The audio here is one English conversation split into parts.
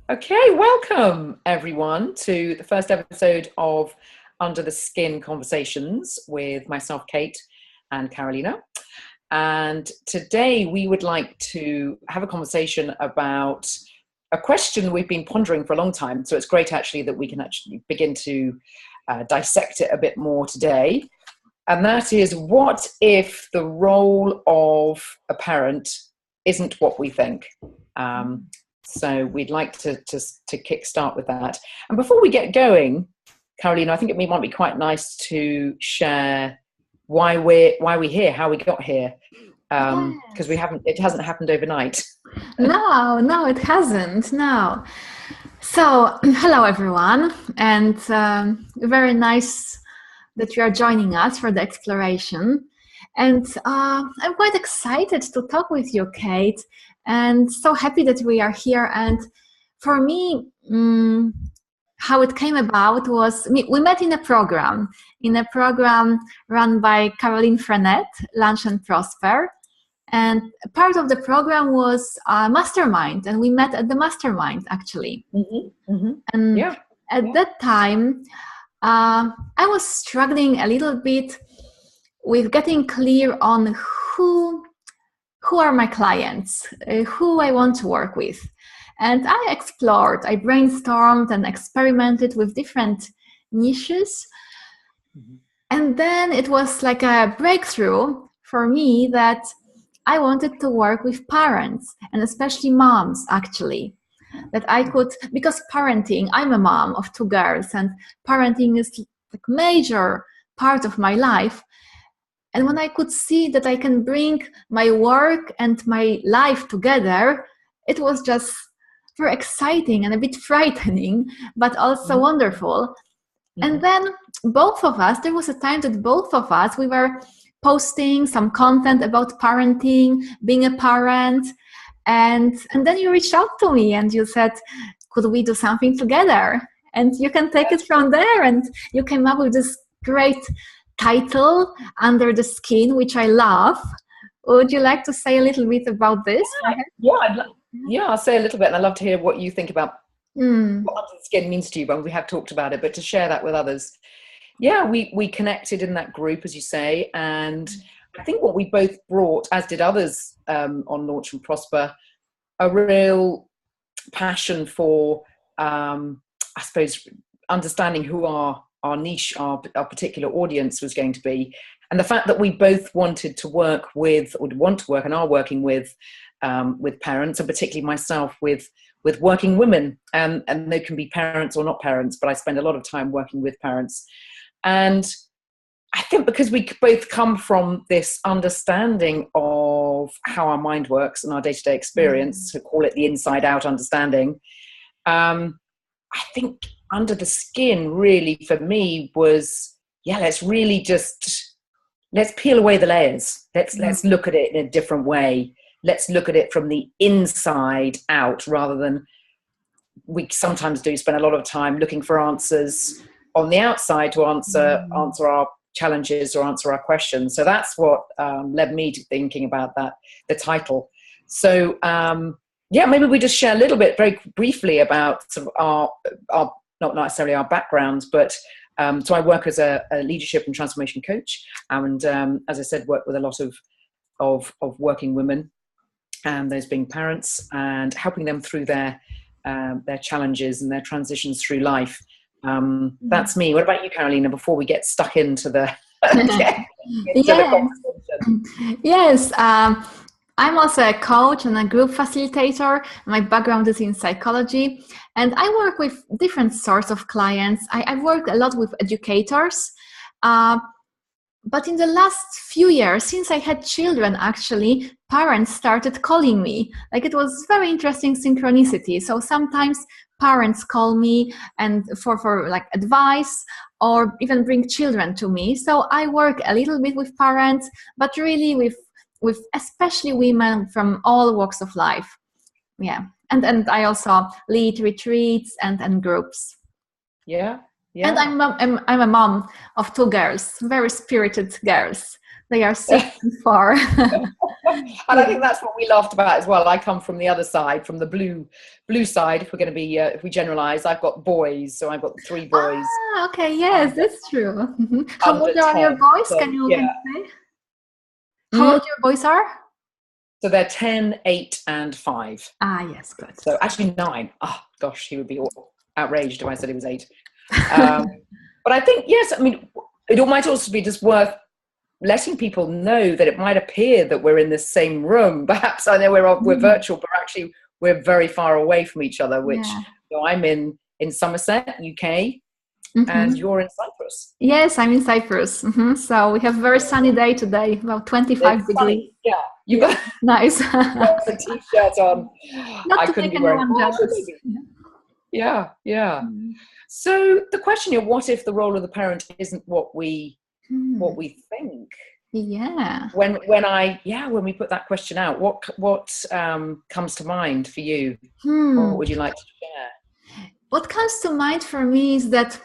Okay, welcome everyone to the first episode of Under the Skin Conversations with myself, Kate, and Karolina. And today we would like to have a conversation about a question we've been pondering for a long time. So it's great actually that we can actually begin to dissect it a bit more today. And that is, what if the role of a parent isn't what we think? So we'd like to kick start with that. And before we get going, Karolina, I think it might be quite nice to share why we're here, how we got here, because it hasn't happened overnight. No, it hasn't. No. So hello everyone, and very nice that you are joining us for the exploration. And I'm quite excited to talk with you, Kate, and so happy that we are here. And for me, how it came about was we met in a program run by Caroline Frenet, Lunch and Prosper. And part of the program was a mastermind, and we met at the mastermind actually. Mm-hmm. Mm-hmm. And at that time, I was struggling a little bit with getting clear on who are my clients, who I want to work with. And I brainstormed and experimented with different niches. Mm-hmm. And then it was like a breakthrough for me that I wanted to work with parents, and especially moms actually. That I could, because parenting, I'm a mom of 2 girls, and parenting is like a major part of my life. And when I could see that I can bring my work and my life together, it was just very exciting and a bit frightening, but also wonderful. Mm-hmm. And then there was a time that both of us, we were posting some content about parenting, being a parent. And then you reached out to me and you said, could we do something together? And you can take it from there. And you came up with this great title, Under the Skin, which I love. Would you like to say a little bit about this? I'll say a little bit. And I'd love to hear what you think about what Under the Skin means to you, but we have talked about it, but to share that with others. Yeah, we connected in that group, as you say, and I think what we both brought, as did others on Launch and Prosper, a real passion for, I suppose, understanding who our niche, our particular audience was going to be. And the fact that we both wanted to work with, or want to work and are working with parents, and particularly myself with working women. And they can be parents or not parents, but I spend a lot of time working with parents. And I think because we both come from this understanding of how our mind works and our day-to-day experience, to call it the inside-out understanding, I think Under the Skin really for me was, let's peel away the layers. Let's look at it in a different way. Let's look at it from the inside out, rather than we sometimes do spend a lot of time looking for answers on the outside to answer our challenges or answer our questions. So that's what led me to thinking about the title. So maybe we just share a little bit very briefly about sort of our not necessarily our backgrounds, but so I work as a leadership and transformation coach, and as I said, work with a lot of working women, and those being parents, and helping them through their challenges and their transitions through life. That's me. What about you, Karolina, before we get stuck into the the conversation? Yes. I'm also a coach and a group facilitator. My background is in psychology, and I work with different sorts of clients. I've worked a lot with educators, but in the last few years, since I had children, actually, parents started calling me. Like, it was very interesting synchronicity. So sometimes parents call me and for like advice, or even bring children to me. So I work a little bit with parents, but really with especially women from all walks of life. Yeah. And I also lead retreats and groups. Yeah. And I'm a mom of 2 girls, very spirited girls. They are 6 and 4. And I think that's what we laughed about as well. I come from the other side, from the blue side. If we're going to be, if we generalize, I've got boys, so I've got 3 boys. Ah, okay, yes, that's true. Mm-hmm. How old are your boys? So, can you say? How old your boys are? So they're 10, 8, and 5. Ah, yes, good. So actually 9. Oh gosh, he would be outraged if I said he was 8. But I think, yes, I mean, it might also be just worth letting people know that it might appear that we're in the same room. Perhaps I know we're virtual, but actually we're very far away from each other, which I'm in Somerset, UK, and you're in Cyprus. Yes, I'm in Cyprus. So we have a very sunny day today, about 25 degrees. Sunny. Yeah, you got nice. got a t-shirt on. Not to make anyone jealous. Yeah. So the question is, what if the role of the parent isn't what we think? Yeah. When we put that question out, what comes to mind for you? What would you like to share? What comes to mind for me is that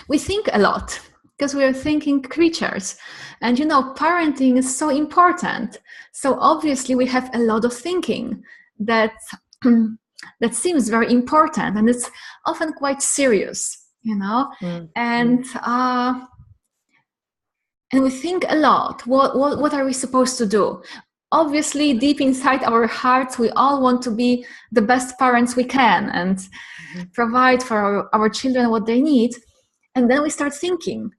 we think a lot because we are thinking creatures, and parenting is so important. So obviously we have a lot of thinking that seems very important, and it's often quite serious, and we think a lot. What are we supposed to do? Obviously, deep inside our hearts, we all want to be the best parents we can and provide for our children what they need. And then we start thinking,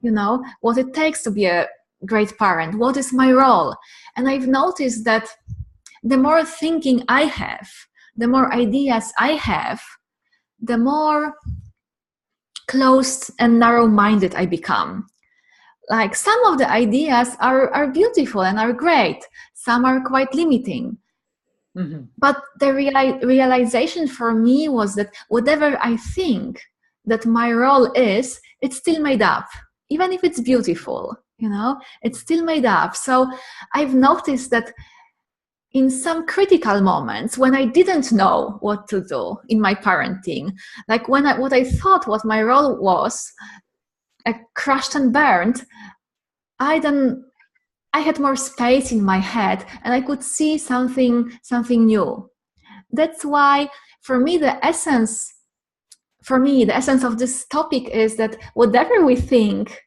what it takes to be a great parent. What is my role? And I've noticed that the more thinking I have, the more ideas I have, the more closed and narrow-minded I become. Like, some of the ideas are beautiful and are great. Some are quite limiting. But the realization for me was that whatever I think that my role is, it's still made up. Even if it's beautiful, it's still made up. So I've noticed that in some critical moments when I didn't know what to do in my parenting, like what I thought what my role was, crushed and burned, I had more space in my head and I could see something new. That's why for me the essence of this topic is that whatever we think,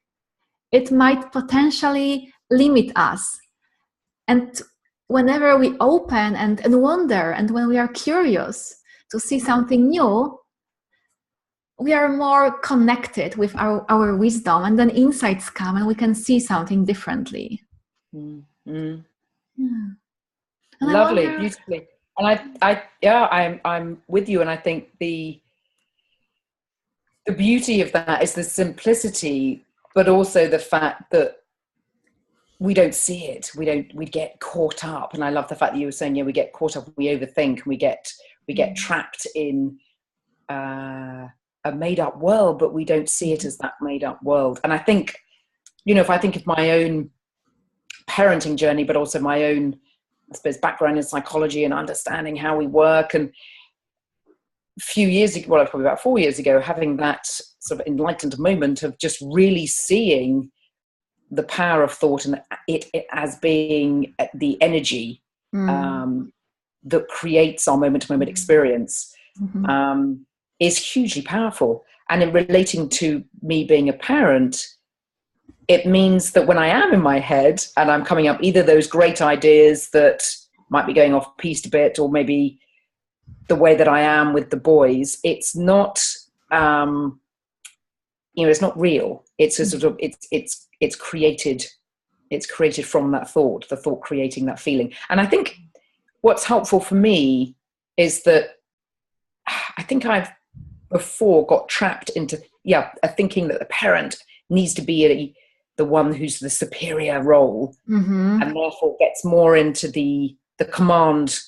it might potentially limit us. And whenever we open and wonder, and when we are curious to see something new, we are more connected with our wisdom, and then insights come and we can see something differently. Lovely, beautifully. And I'm with you, and I think the beauty of that is the simplicity, but also the fact that we don't see it. We get caught up. And I love the fact that you were saying, we get caught up, we overthink, and we get trapped in a made up world, but we don't see it as that made up world. And I think, if I think of my own parenting journey, but also my own, I suppose, background in psychology and understanding how we work, and a few years ago, probably about 4 years ago, having that sort of enlightened moment of just really seeing the power of thought and it as being the energy that creates our moment-to-moment experience is hugely powerful. And in relating to me being a parent, it means that when I am in my head and I'm coming up either those great ideas that might be going off piece a bit, or maybe the way that I am with the boys, it's not, it's not real. It's a sort of, it's created from that thought, the thought creating that feeling. And I think what's helpful for me is that I think I've before got trapped into, a thinking that the parent needs to be the one who's the superior role, and therefore gets more into the command,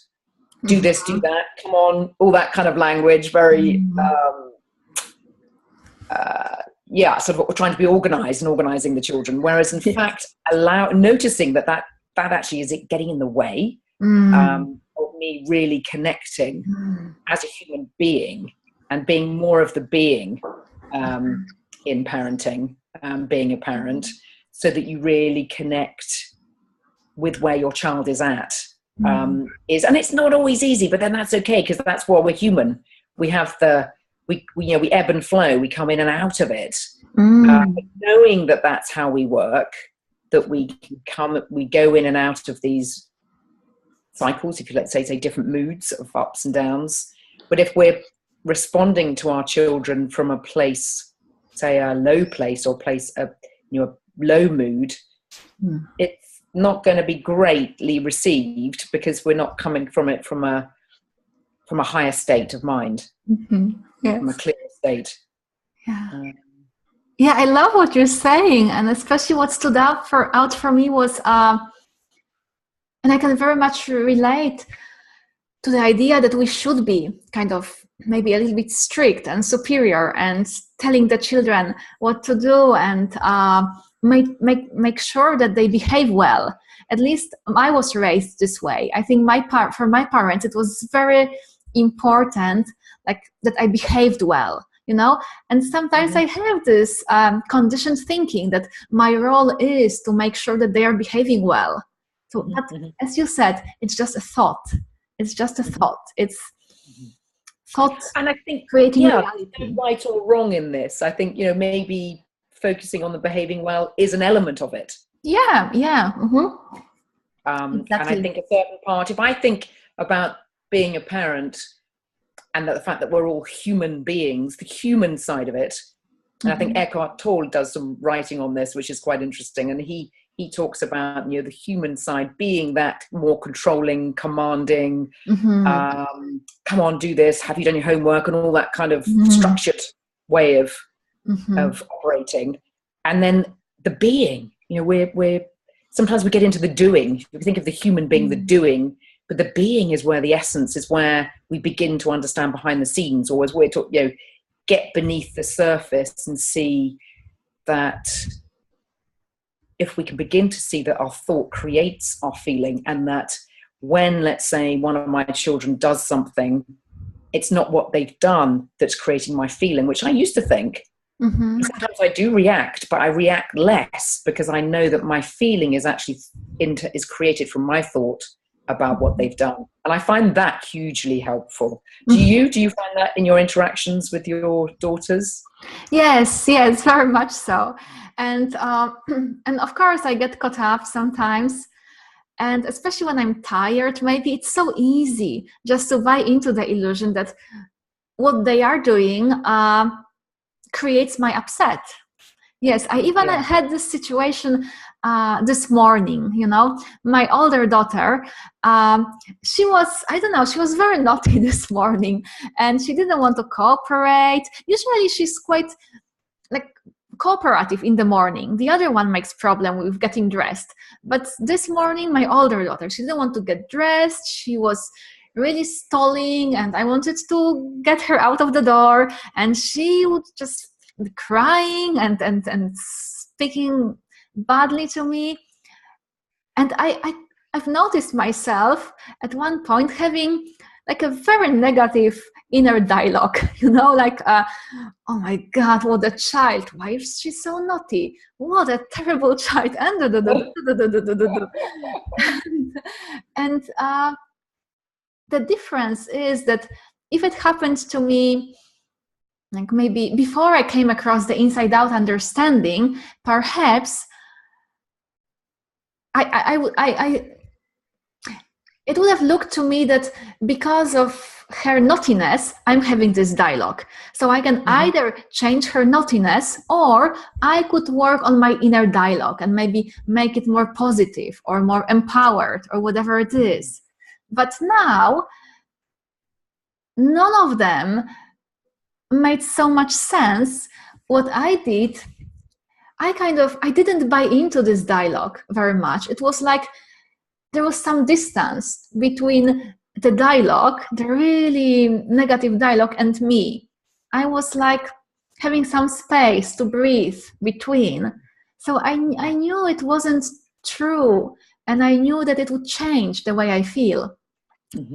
do this, do that, come on, all that kind of language, very, sort of trying to be organized and organizing the children. Whereas in fact, noticing that actually is it getting in the way of me really connecting as a human being and being more of the being in parenting, being a parent, so that you really connect with where your child is at. And it's not always easy, but then that's okay, because that's why we're human. We have we ebb and flow, we come in and out of it. Knowing that that's how we work, that we go in and out of these cycles, if you let's say different moods of ups and downs. But if we're responding to our children from a place, say a low place, or place a low mood, it's not going to be greatly received, because we're not coming from it from a higher state of mind, yes. from a clear state. Yeah, I love what you're saying, and especially what stood out for me was, and I can very much relate to the idea that we should be kind of maybe a little bit strict and superior, and telling the children what to do, and make sure that they behave well. At least I was raised this way. I think for my parents, it was very important, like, that I behaved well, and sometimes I have this conditioned thinking that my role is to make sure that they are behaving well. So as you said, it's just a thought. It's just a thought. It's thought, and I think creating reality. No right or wrong in this. I think maybe focusing on the behaving well is an element of it. Exactly. And I think a certain part, if I think about being a parent and the fact that we're all human beings, the human side of it, and I think Eckhart Tolle does some writing on this, which is quite interesting, and he talks about the human side being that more controlling, commanding, come on, do this, have you done your homework, and all that kind of structured way of operating. And then the being, we're sometimes we get into the doing. We think of the human being, the doing, but the being is where the essence is, where we begin to understand behind the scenes, or as we're talking, get beneath the surface and see that if we can begin to see that our thought creates our feeling, and that when, let's say, one of my children does something, it's not what they've done that's creating my feeling, which I used to think. Sometimes I do react, but I react less, because I know that my feeling is actually is created from my thought about what they've done. And I find that hugely helpful. Do you find that in your interactions with your daughters? Yes, very much so. And of course I get caught up sometimes, and especially when I'm tired, maybe it's so easy just to buy into the illusion that what they are doing creates my upset. Yes, I even had this situation this morning. My older daughter, she was very naughty this morning, and she didn't want to cooperate. Usually she's quite cooperative in the morning. The other one makes problem with getting dressed. But this morning, my older daughter, she didn't want to get dressed. She was really stalling, and I wanted to get her out of the door, and she would just crying and speaking badly to me. And I've noticed myself at one point having a very negative inner dialogue, oh my God, what a child, why is she so naughty, what a terrible child, and the difference is that if it happened to me maybe before I came across the inside out understanding, perhaps it would have looked to me that because of her naughtiness, I'm having this dialogue. So I can either change her naughtiness, or I could work on my inner dialogue and maybe make it more positive or more empowered or whatever it is. But now, none of them made so much sense. What I did, I didn't buy into this dialogue very much. It was like there was some distance between the dialogue, the really negative dialogue, and me. I was having some space to breathe between. So I knew it wasn't true, and I knew that it would change the way I feel.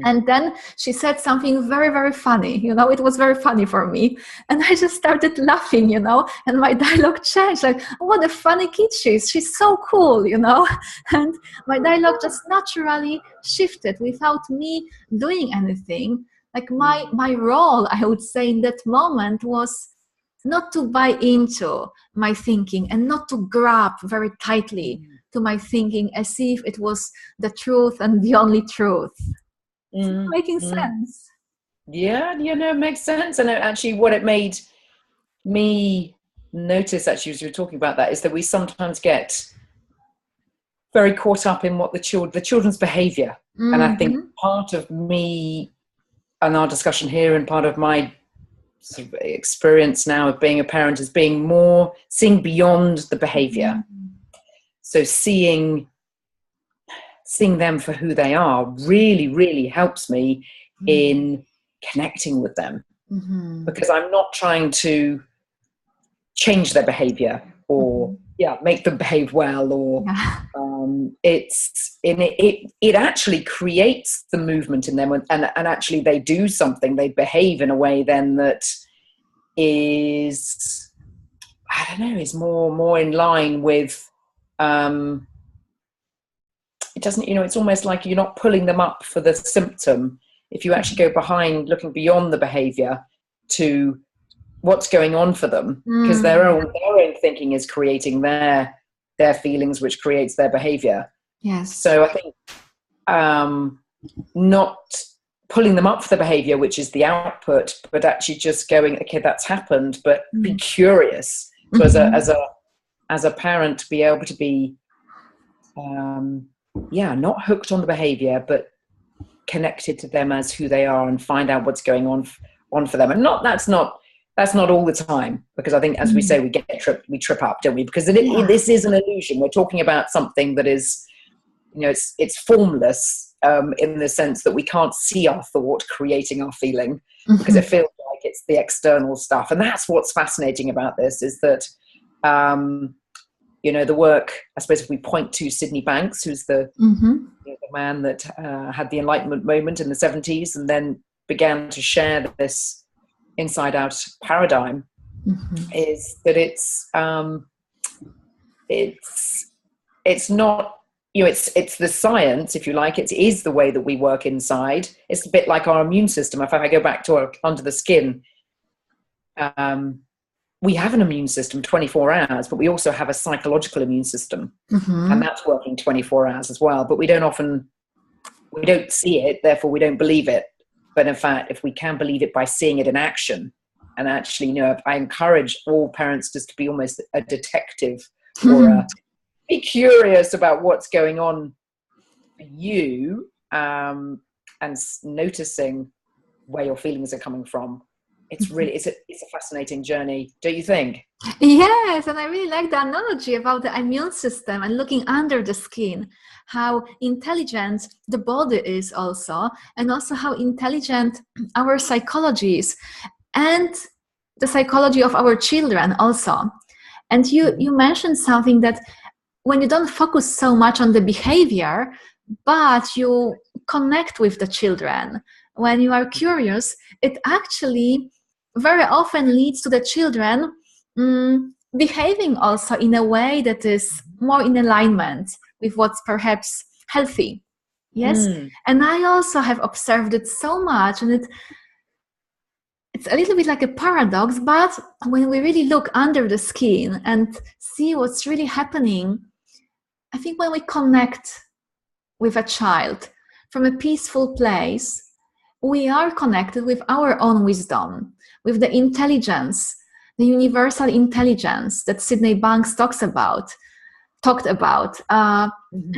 And then she said something very, very funny, it was very funny for me. And I just started laughing, and my dialogue changed, like, oh, what a funny kid she is. She's so cool, And my dialogue just naturally shifted without me doing anything. Like my role, I would say, in that moment was not to buy into my thinking and not to grab very tightly to my thinking as if it was the truth and the only truth. Making sense. Yeah, it makes sense. And actually what it made me notice, actually, as you were talking about that, is that we sometimes get very caught up in what the children's behavior. And I think part of me and our discussion here, and part of my sort of experience now of being a parent, is seeing beyond the behavior. So seeing them for who they are really, really helps me in connecting with them, because I'm not trying to change their behavior or make them behave well, or it actually creates the movement in them, and actually they do something, they behave in a way then that is, I don't know, is more in line with it doesn't, it's almost like you're not pulling them up for the symptom. If you actually go behind, looking beyond the behavior to what's going on for them, because their own thinking is creating their feelings, which creates their behavior. Yes. So I think not pulling them up for the behavior, which is the output, but actually just going, okay, that's happened, but be curious. So as a parent, to be able to be not hooked on the behavior, but connected to them as who they are, and find out what's going on for them. And that's not all the time, because I think, as we say, we trip up, don't we? Because this is an illusion. We're talking about something that is, it's formless, in the sense that we can't see our thought creating our feeling, because it feels like it's the external stuff. And that's what's fascinating about this, is that the work, I suppose, if we point to Sydney Banks, who's the man that had the Enlightenment moment in the 70s and then began to share this inside out paradigm, is that it's not, it's the science, if you like. It is the way that we work inside. It's a bit like our immune system. If I go back to under the skin, we have an immune system 24 hours, but we also have a psychological immune system, and that's working 24 hours as well. But we don't see it, therefore we don't believe it. But in fact, if we can believe it by seeing it in action, and actually, I encourage all parents just to be almost a detective, or be curious about what's going on for you, and noticing where your feelings are coming from. It's really, it's a fascinating journey, don't you think? Yes, and I really like the analogy about the immune system and looking under the skin, how intelligent the body is also, and also how intelligent our psychology is, and the psychology of our children also. And you mentioned something, that when you don't focus so much on the behavior, but you connect with the children, when you are curious, it actually very often leads to the children behaving also in a way that is more in alignment with what's perhaps healthy. Yes. And I also have observed it so much, and it's a little bit like a paradox, but when we really look under the skin and see what's really happening, I think when we connect with a child from a peaceful place, we are connected with our own wisdom, with the intelligence, the universal intelligence that Sydney Banks talked about. And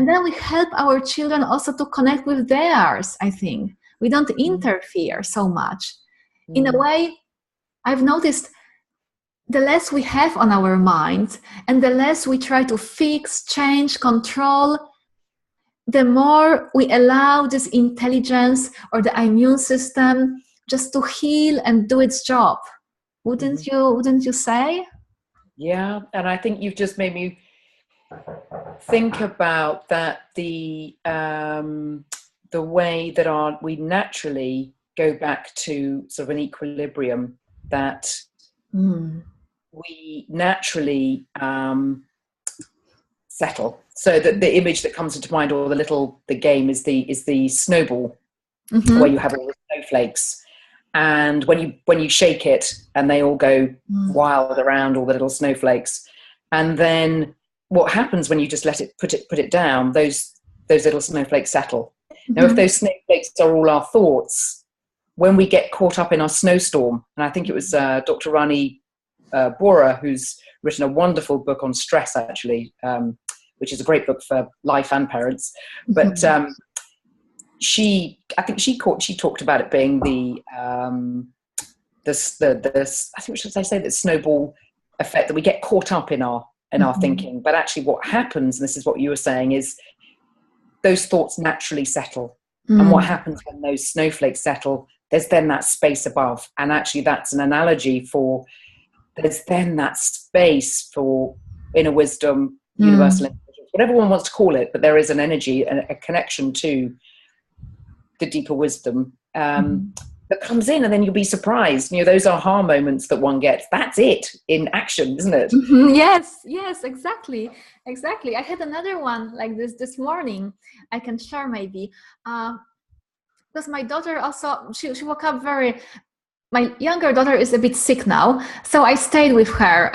then we help our children also to connect with theirs, I think. We don't interfere so much. In a way, I've noticed the less we have on our mind, and the less we try to fix, change, control, the more we allow this intelligence or the immune system just to heal and do its job. Wouldn't you say? Yeah, and I think you've just made me think about that, the the way that we naturally go back to sort of an equilibrium, that we naturally settle. So that the image that comes into mind, or the game is the snowball, where you have all the snowflakes, and when you shake it and they all go wild around, all the little snowflakes, and then what happens when you just let it put it down, those little snowflakes settle. Now, if those snowflakes are all our thoughts, when we get caught up in our snowstorm, and I think it was Dr. Rani Bora, who's written a wonderful book on stress, actually, which is a great book for life and parents. But I think she talked about it being the I think what should I say, the snowball effect, that we get caught up in our thinking. But actually, what happens, and this is what you were saying, is those thoughts naturally settle. And what happens when those snowflakes settle? There's then that space above, and actually, that's an analogy for. There's then that space for inner wisdom, universal intelligence, whatever one wants to call it, but there is an energy, a connection to the deeper wisdom that comes in, and then you'll be surprised. Those aha moments that one gets, that's it in action, isn't it? Yes, exactly. I had another one like this morning. I can share maybe. Because my daughter also, she woke up my younger daughter is a bit sick now, so I stayed with her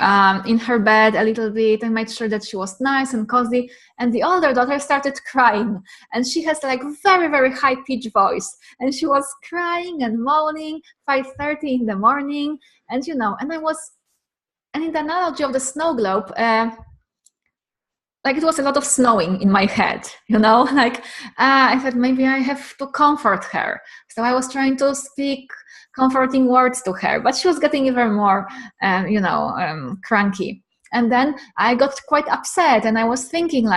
in her bed a little bit and made sure that she was nice and cozy. And the older daughter started crying, and she has like very, very high pitched voice, and she was crying and moaning 5:30 in the morning. And and in the analogy of the snow globe, like it was a lot of snowing in my head, I thought maybe I have to comfort her. So I was trying to speak comforting words to her, but she was getting even more, cranky. And then I got quite upset, and I was thinking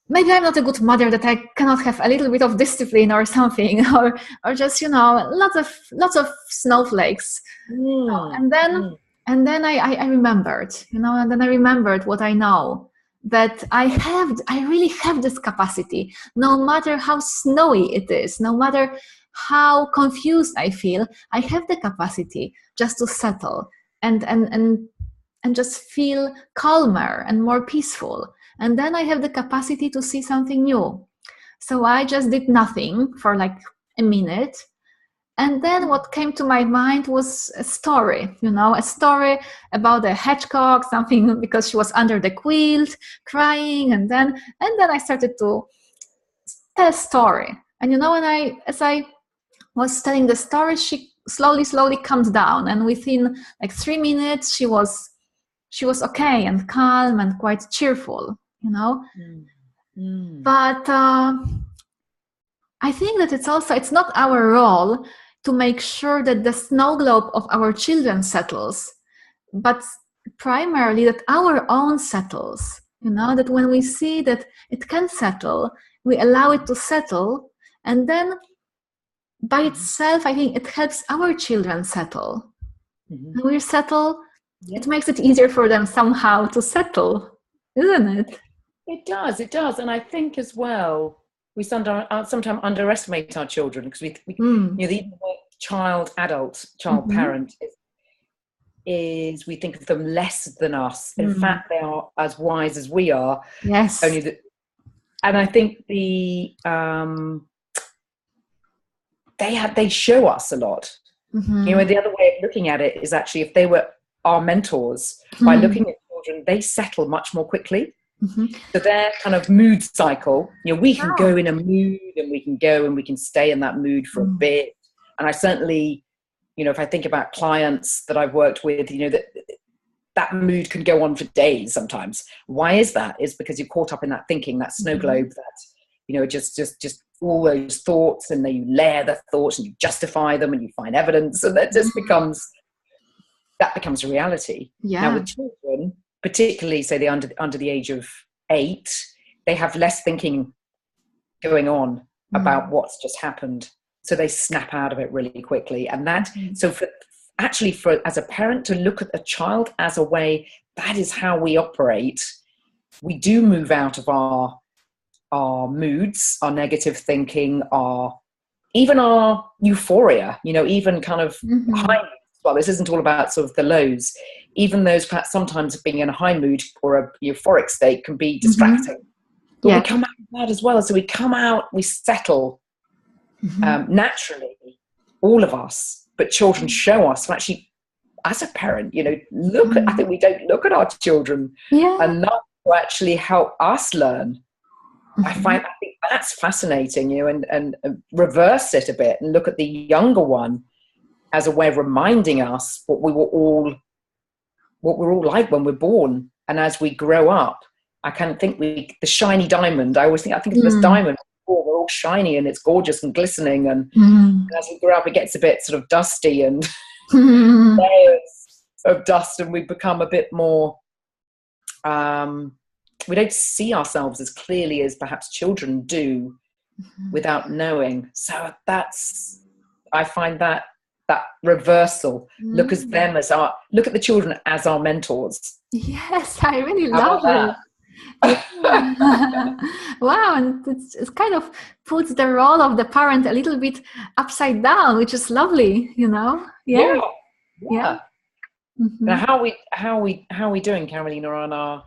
maybe I'm not a good mother, that I cannot have a little bit of discipline or something, or just, lots of snowflakes. And then I remembered, and then I remembered what I know, that I really have this capacity. No matter how snowy it is, no matter how confused I feel, I have the capacity just to settle and just feel calmer and more peaceful. And then I have the capacity to see something new. So I just did nothing for like a minute. And then what came to my mind was a story, a story about a hedgehog, something, because she was under the quilt crying. And then I started to tell a story. And as I was telling the story, she slowly calmed down. And within like 3 minutes, she was okay and calm and quite cheerful, But I think that it's not our role to make sure that the snow globe of our children settles, but primarily that our own settles, that when we see that it can settle, we allow it to settle, and then by itself, I think it helps our children settle. When we settle, it makes it easier for them somehow to settle, isn't it? It does. And I think as well, we sometimes underestimate our children, because the child parent is we think of them less than us. In fact, they are as wise as we are. Yes. And I think they show us a lot. The other way of looking at it is actually, if they were our mentors, by looking at children, they settle much more quickly. So their kind of mood cycle, we can go in a mood, and we can go and we can stay in that mood for a bit. And I certainly, if I think about clients that I've worked with, that mood can go on for days sometimes. Why is that? It's because you're caught up in that thinking, that snow globe, that, just all those thoughts, and then you layer the thoughts and you justify them and you find evidence, and that just becomes a reality. Now with children, particularly say they under the age of 8, they have less thinking going on about what's just happened, so they snap out of it really quickly. And that so for as a parent to look at a child as a way, that is how we operate. We do move out of our our moods, our negative thinking, even our euphoria, even kind of high moods. Well, this isn't all about sort of the lows. Even those perhaps sometimes being in a high mood or a euphoric state can be distracting. But we come out of that as well. So we come out, we settle naturally, all of us, but children show us. So actually, as a parent, I think we don't look at our children enough to actually help us learn. I think that's fascinating, and reverse it a bit and look at the younger one as a way of reminding us what we're all like when we're born. And as we grow up, I kind of think the shiny diamond, I think of this diamond, we're all shiny and it's gorgeous and glistening. And as we grow up, it gets a bit sort of dusty and layers of dust, and we become a bit more, we don't see ourselves as clearly as perhaps children do without knowing. So I find that reversal, look at the children as our mentors. Yes, I really love it. Wow, and it kind of puts the role of the parent a little bit upside down, which is lovely, Yeah. Now, how are we doing, Karolina,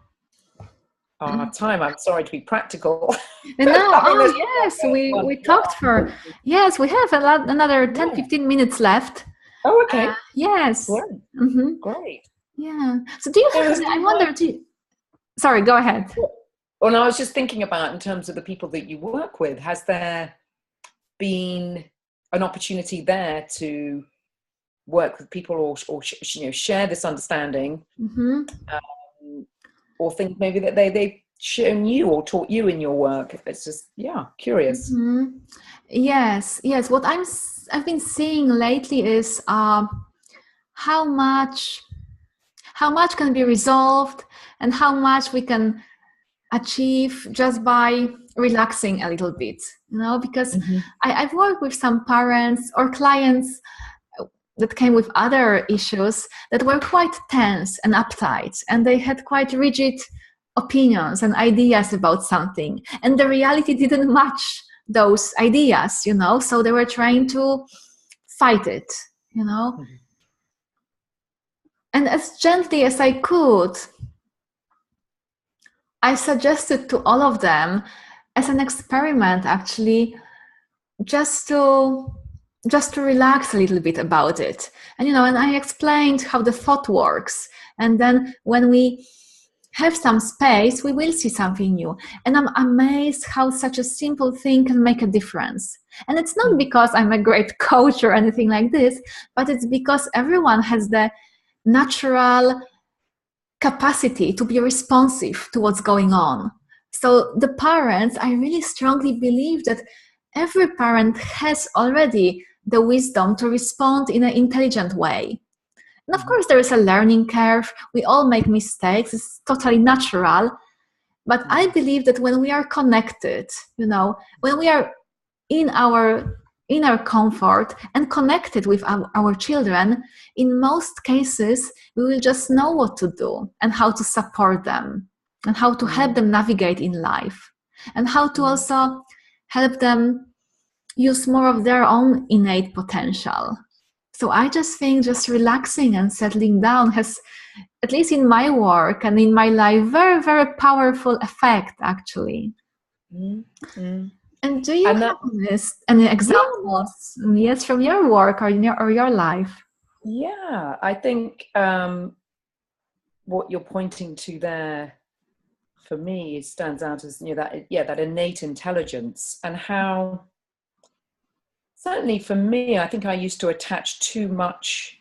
on our time? I'm sorry to be practical. No, yes, we talked for, yes, we have another 10-15 minutes left. Oh, okay. Yes. Great. Great. Yeah. So do you have, I wonder, sorry, go ahead. Well, I was just thinking about, in terms of the people that you work with, has there been an opportunity there to work with people or share this understanding, or things maybe that they've shown you or taught you in your work? It's just, curious. Yes. What I've been seeing lately is how much can be resolved and how much we can achieve just by relaxing a little bit, because I've worked with some parents or clients that came with other issues that were quite tense and uptight, and they had quite rigid opinions and ideas about something, and the reality didn't match those ideas, so they were trying to fight it, and as gently as I could, I suggested to all of them as an experiment, actually, just to relax a little bit about it. And, and I explained how the thought works. And then when we have some space, we will see something new. And I'm amazed how such a simple thing can make a difference. And it's not because I'm a great coach or anything like this, but it's because everyone has the natural capacity to be responsive to what's going on. So the parents, I really strongly believe that every parent has already the wisdom to respond in an intelligent way. And of course, there is a learning curve. We all make mistakes. It's totally natural. But I believe that when we are connected, when we are in our inner comfort and connected with our children, in most cases, we will just know what to do and how to support them and how to help them navigate in life and how to also help them use more of their own innate potential. So I just think just relaxing and settling down has, at least in my work and in my life, very, very powerful effect, actually. And do you have any examples, yes, from your work or your life? Yeah, I think what you're pointing to there, for me, it stands out as that innate intelligence, and how, certainly for me, I think I used to attach too much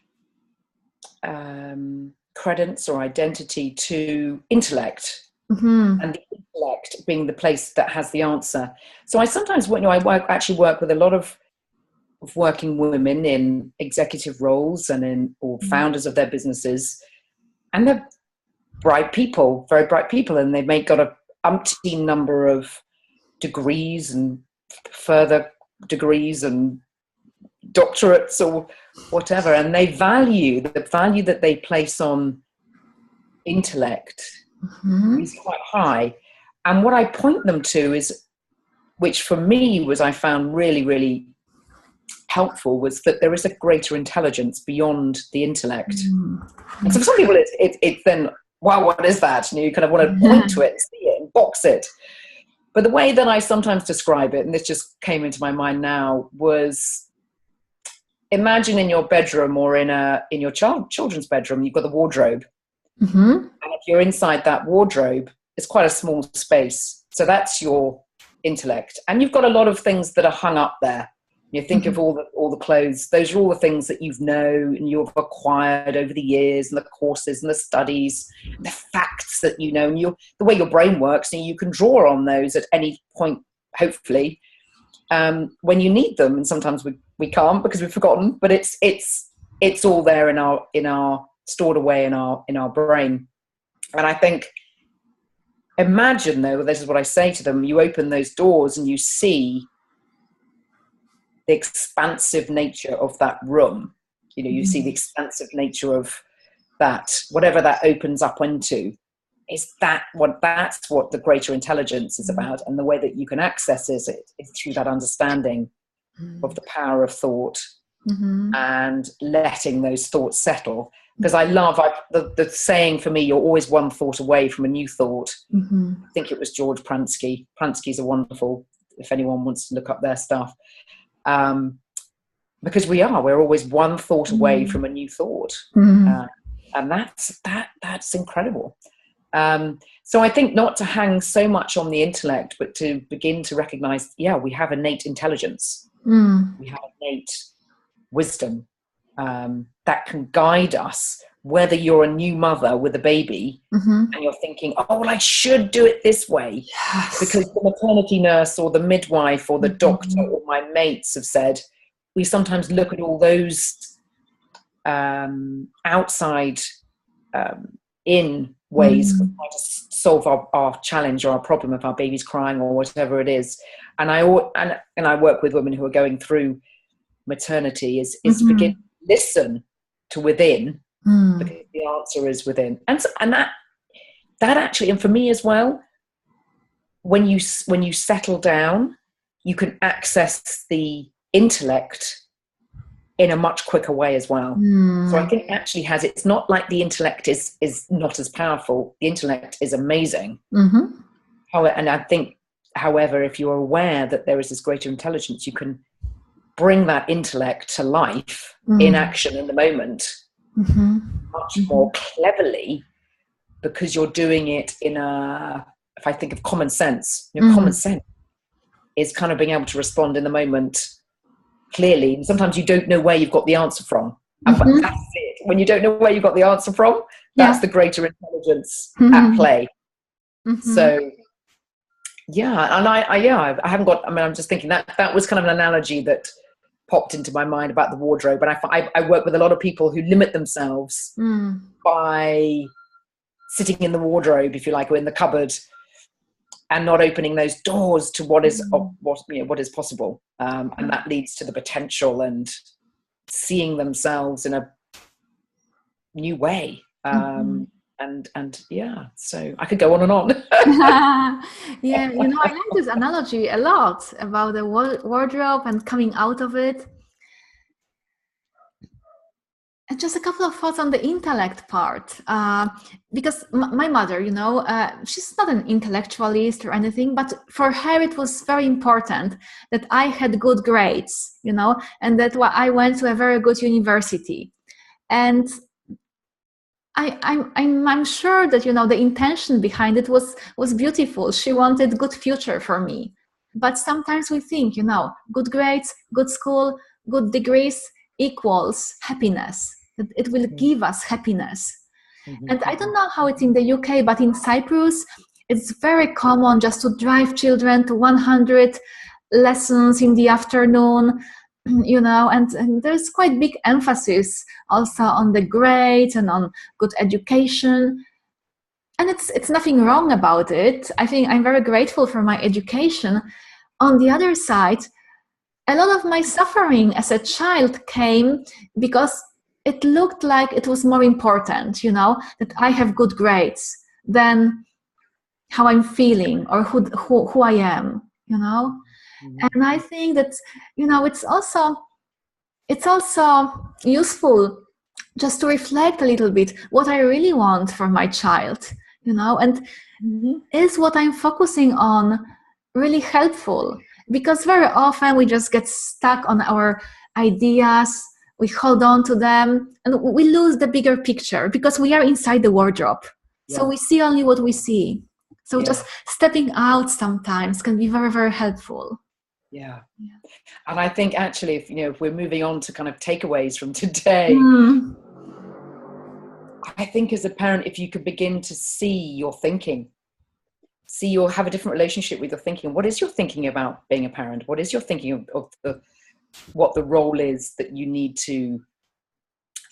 credence or identity to intellect. And the intellect being the place that has the answer. So I sometimes, I work with a lot of working women in executive roles and or founders of their businesses, and they're bright people, very bright people, and they've got a umpteen number of degrees and further degrees and doctorates or whatever, and they value that they place on intellect is quite high. And what I point them to is which for me I found really, really helpful, was that there is a greater intelligence beyond the intellect. And so for some people it's then, wow, what is that? And you kind of want to point to it, see it, and box it. But the way that I sometimes describe it, and this just came into my mind now, was imagine in your bedroom or in your children's bedroom, you've got the wardrobe. And if you're inside that wardrobe, it's quite a small space. So that's your intellect. And you've got a lot of things that are hung up there. You think of all the clothes. Those are all the things that you've known and you've acquired over the years, and the courses and the studies, the facts that you know, and the way your brain works, and you can draw on those at any point, hopefully, when you need them. And sometimes we can't because we've forgotten. But it's all there in our stored away in our brain. And I think, imagine though, this is what I say to them: you open those doors and you see the expansive nature of that room. You see the expansive nature of that, whatever that opens up into. That's what the greater intelligence is about. And the way that you can access it is through that understanding of the power of thought and letting those thoughts settle. Because I love the saying for me, you're always one thought away from a new thought. I think it was George Pransky. Pransky's a wonderful, if anyone wants to look up their stuff. Because we're always one thought away from a new thought. And that's incredible. So I think not to hang so much on the intellect, but to begin to recognize, we have innate intelligence. We have innate wisdom that can guide us, whether you're a new mother with a baby and you're thinking, oh, well, I should do it this way because the maternity nurse or the midwife or the doctor or my mates have said. We sometimes look at all those outside in ways of trying to solve our challenge or our problem if our baby's crying or whatever it is. And I work with women who are going through maternity is to begin to listen to within, because the answer is within. And that actually, and for me as well, when you settle down, you can access the intellect in a much quicker way as well. So I think actually it's not like the intellect is not as powerful. The intellect is amazing. And I think, however, if you're aware that there is this greater intelligence, you can bring that intellect to life in action in the moment much more cleverly, because you're doing it if I think of common sense, common sense is kind of being able to respond in the moment clearly. And sometimes you don't know where you've got the answer from. But that's it. When you don't know where you've got the answer from, that's the greater intelligence at play. So and I haven't got, I'm just thinking that was kind of an analogy that popped into my mind about the wardrobe. And I work with a lot of people who limit themselves by sitting in the wardrobe, if you like, or in the cupboard, and not opening those doors to what is possible. And that leads to the potential and seeing themselves in a new way. So I could go on and on. I like this analogy a lot about the wardrobe and coming out of it. And just a couple of thoughts on the intellect part, because my mother, she's not an intellectualist or anything, but for her it was very important that I had good grades, and that I went to a very good university. And I'm sure that the intention behind it was beautiful. She wanted good future for me. But sometimes we think, good grades, good school, good degrees equals happiness. That it will give us happiness. And I don't know how it's in the UK, but in Cyprus, it's very common just to drive children to 100 lessons in the afternoon. And there's quite big emphasis also on the grades and on good education. And it's nothing wrong about it. I think I'm very grateful for my education. On the other side, a lot of my suffering as a child came because it looked like it was more important, that I have good grades than how I'm feeling or who I am, And I think that, it's also useful just to reflect a little bit what I really want for my child, and is what I'm focusing on really helpful? Because very often we just get stuck on our ideas, we hold on to them, and we lose the bigger picture because we are inside the wardrobe. So we see only what we see. So just stepping out sometimes can be very, very helpful. Yeah. And I think actually, if we're moving on to kind of takeaways from today, I think as a parent, if you could begin to see your thinking, have a different relationship with your thinking. What is your thinking about being a parent? What is your thinking of what the role is that you need to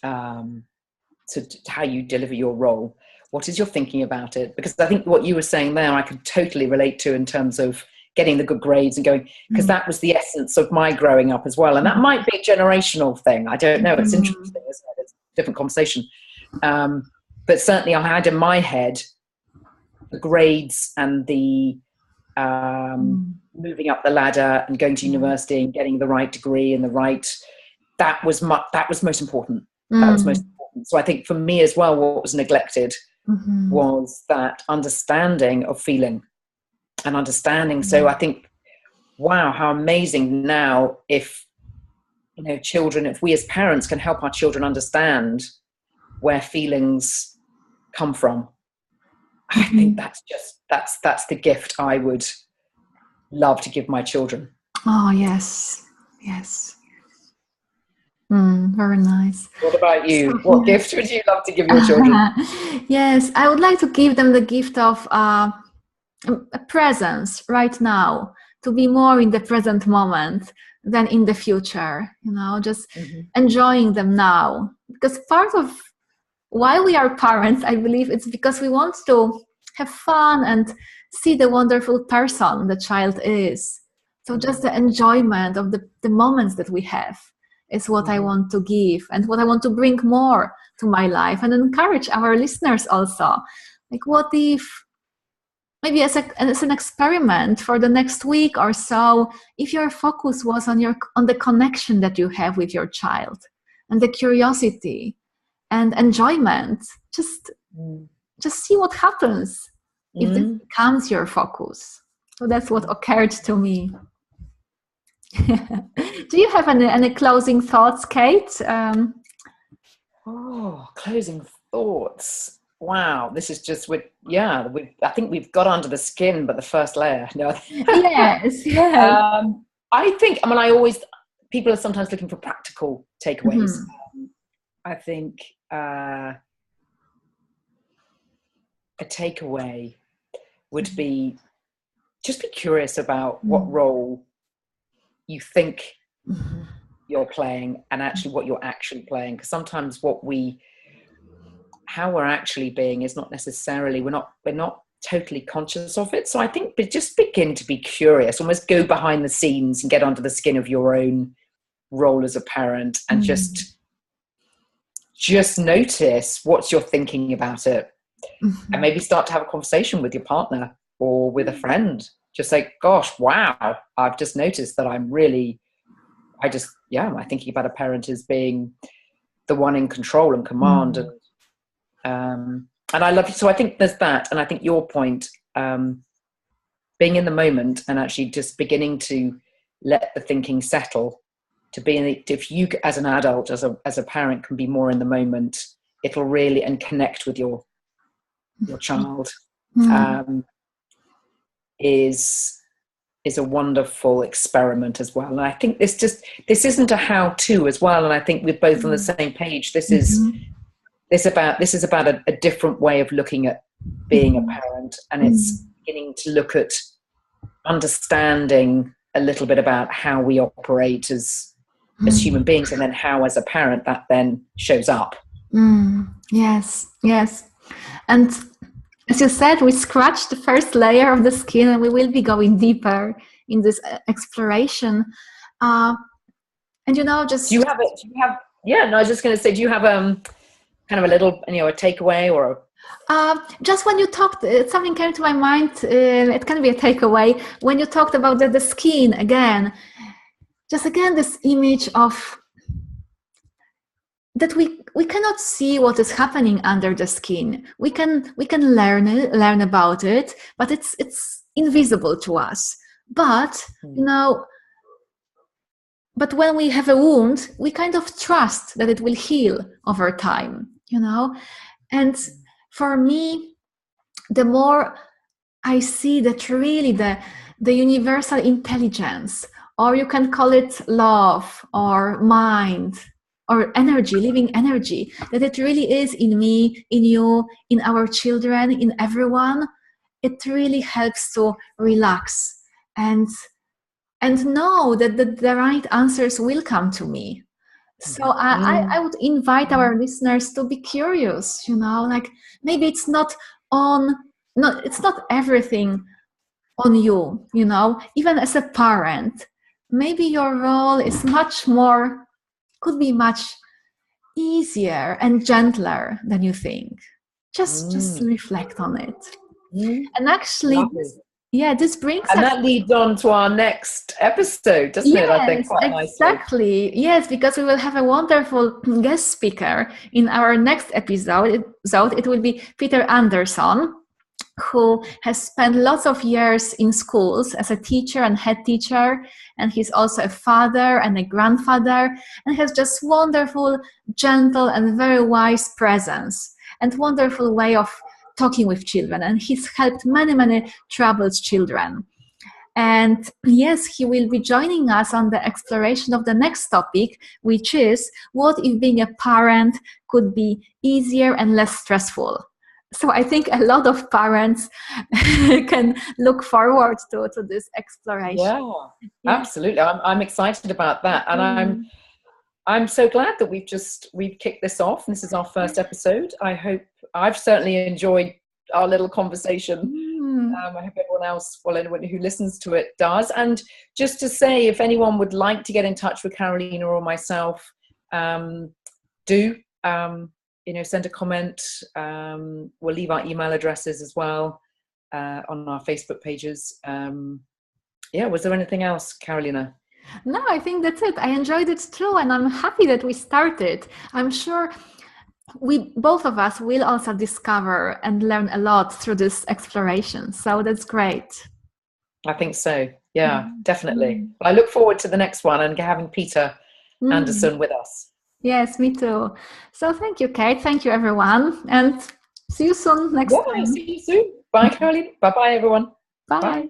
how you deliver your role? What is your thinking about it? Because I think what you were saying there, I could totally relate to in terms of getting the good grades and going, because that was the essence of my growing up as well. And that might be a generational thing. I don't know. It's interesting, isn't it? It's a different conversation. But certainly I had in my head the grades and the moving up the ladder and going to university and getting the right degree and that was most important. That was most important. So I think for me as well, what was neglected was that understanding of feeling and understanding. So I think, wow, how amazing now if we as parents can help our children understand where feelings come from. I think that's the gift I would love to give my children. Oh, yes. Very nice. What about you? What gift would you love to give your children? Yes, I would like to give them the gift of a presence right now, to be more in the present moment than in the future, just enjoying them now. Because part of why we are parents, I believe, it's because we want to have fun and see the wonderful person the child is. So just the enjoyment of the moments that we have is what I want to give, and what I want to bring more to my life, and encourage our listeners also. Like, what if maybe as an experiment for the next week or so, if your focus was on the connection that you have with your child and the curiosity and enjoyment, just see what happens if this becomes your focus. So that's what occurred to me. Do you have any closing thoughts, Kate? Closing thoughts. Wow, this is just I think we've got under the skin, but the first layer. No. Yes. I think, people are sometimes looking for practical takeaways. I think a takeaway would be just be curious about what role you think you're playing and actually what you're actually playing. Because sometimes how we're actually being is not necessarily, we're not totally conscious of it. So I think just begin to be curious, almost go behind the scenes and get under the skin of your own role as a parent, and just notice what you're thinking about it, and maybe start to have a conversation with your partner or with a friend. Just say, gosh, wow, I've just noticed that I'm thinking about a parent as being the one in control and command. And I love you. So I think there's that. And I think your point, being in the moment and actually just beginning to let the thinking settle, if you as an adult, as a parent, can be more in the moment, it'll really, and connect with your child, is a wonderful experiment as well. And I think this isn't a how-to as well. And I think we're both on the same page. This is about a different way of looking at being a parent, and it's beginning to look at understanding a little bit about how we operate as human beings, and then how as a parent that then shows up. Yes. And as you said, we scratched the first layer of the skin, and we will be going deeper in this exploration. And just... I was just going to say, do you have kind of a little, a takeaway or Just when you talked, something came to my mind. It can be a takeaway. When you talked about the skin again, just again this image of that we cannot see what is happening under the skin. We can learn about it, but it's invisible to us. But but when we have a wound, we kind of trust that it will heal over time, And for me, the more I see that really the universal intelligence, or you can call it love or mind or energy, living energy, that it really is in me, in you, in our children, in everyone, it really helps to relax and know that the right answers will come to me. So I would invite our listeners to be curious, like maybe it's not everything on you, even as a parent, maybe your role is could be much easier and gentler than you think. Just reflect on it. And actually, this brings and that leads on to our next episode, doesn't it? I think quite exactly nicely. Yes, because we will have a wonderful guest speaker in our next episode. It will be Peter Anderson, who has spent lots of years in schools as a teacher and head teacher, and he's also a father and a grandfather, and has just wonderful, gentle and very wise presence and wonderful way of talking with children, and he's helped many troubled children. And yes, he will be joining us on the exploration of the next topic, which is what if being a parent could be easier and less stressful. So I think a lot of parents can look forward to this exploration. Yeah. Absolutely. I'm excited about that, and I'm so glad that we've kicked this off. This is our first episode. I hope I've certainly enjoyed our little conversation. I hope everyone else, anyone who listens to it does. And just to say, if anyone would like to get in touch with Karolina or myself, do send a comment. We'll leave our email addresses as well on our Facebook pages. Was there anything else, Karolina? No, I think that's it. I enjoyed it too, and I'm happy that we started. I'm sure both of us will also discover and learn a lot through this exploration. So that's great. I think so. Yeah, definitely. Well, I look forward to the next one and having Peter Anderson with us. Yes, me too. So thank you, Kate. Thank you, everyone. And see you soon next time. See you soon. Bye, Karolina. Bye-bye, everyone. Bye.